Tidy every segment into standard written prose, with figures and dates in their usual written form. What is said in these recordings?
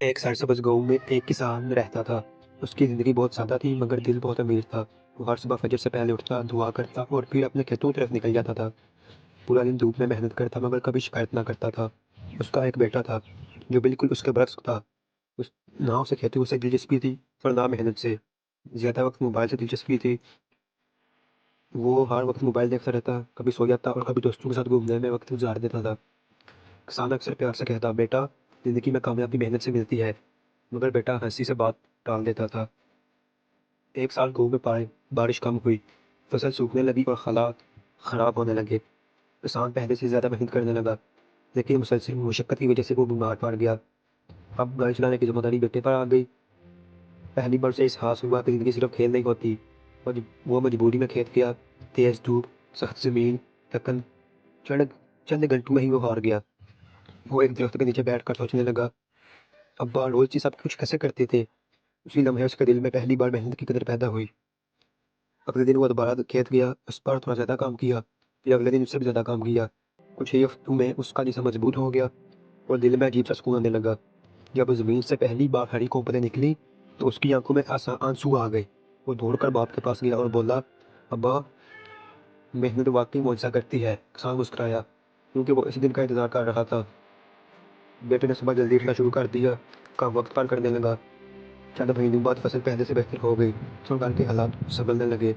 ایک سرسبز گاؤں میں ایک کسان رہتا تھا۔ اس کی زندگی بہت سادہ تھی مگر دل بہت امیر تھا۔ وہ ہر صبح فجر سے پہلے اٹھتا، دعا کرتا اور پھر اپنے کھیتوں کی طرف نکل جاتا تھا۔ پورا دن دھوپ میں محنت کرتا مگر کبھی شکایت نہ کرتا تھا۔ اس کا ایک بیٹا تھا جو بالکل اس کے برعکس تھا۔ نہ اسے کھیتوں سے دلچسپی تھی اور نہ محنت سے۔ زیادہ وقت موبائل سے دلچسپی تھی۔ وہ ہر وقت موبائل دیکھتا رہتا، کبھی سو جاتا اور کبھی دوستوں کے ساتھ گھومنے میں وقت گزار دیتا تھا۔ کسان اکثر پیار سے کہتا، بیٹا زندگی میں کامیابی محنت سے ملتی ہے، مگر بیٹا ہنسی سے بات ٹال دیتا تھا۔ ایک سال گاؤں میں بارش کم ہوئی، فصل سوکھنے لگی اور حالات خراب ہونے لگے۔ کسان پہلے سے زیادہ محنت کرنے لگا، لیکن مسلسل مشقت کی وجہ سے وہ بیمار پڑ گیا۔ اب گاڑی چلانے کی ذمہ داری بیٹے پر آ گئی۔ پہلی بار سے احساس ہوا کہ زندگی صرف کھیل نہیں ہوتی۔ وہ مجبوری میں کھیت گیا۔ تیز دھوپ، سخت زمین، تھکن، چند گھنٹوں میں ہی وہ ہار گیا۔ وہ ایک درخت کے نیچے بیٹھ کر سوچنے لگا، ابا روز چیز سب کچھ کیسے کرتے تھے؟ اسی لمحے اس کے دل میں پہلی بار محنت کی قدر پیدا ہوئی۔ اگلے دن وہ دوبارہ کھیت گیا، اس پر تھوڑا زیادہ کام کیا، پھر اگلے دن اس سے بھی زیادہ کام کیا۔ کچھ ہی ہفتوں میں اس کا جسم مضبوط ہو گیا اور دل میں عجیب سا سکون آنے لگا۔ جب زمین سے پہلی بار ہری کونپلیں نکلی تو اس کی آنکھوں میں آنسو آ گئے۔ وہ دوڑ کر باپ کے پاس گیا اور بولا، ابا محنت واقعی معجزہ کرتی ہے۔ کسان مسکرایا کیونکہ وہ اسی دن کا انتظار کر رہا تھا۔ بیٹے نے صبح جلدی اٹھنا شروع کر دیا، کام وقت پر کرنے لگا۔ چند مہینوں بعد فصل پہلے سے بہتر ہو گئی اور گھر کے حالات سنبھلنے لگے۔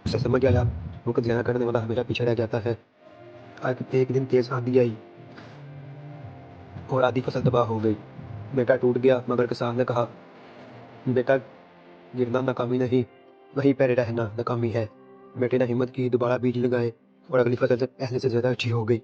اسے سمجھ آیا، وقت ضائع کرنے والا ہمیشہ پیچھے رہ جاتا ہے۔ ایک دن تیز آندھی آئی اور آدھی فصل تباہ ہو گئی۔ بیٹا ٹوٹ گیا مگر کسان نے کہا، بیٹا گرنا ناکامی نہیں، وہیں پہ رہنا ناکامی ہے۔ بیٹے نے ہمت کی، دوبارہ بیج لگائے اور اگلی فصل سے پہلے سے زیادہ اچھی ہو گئی۔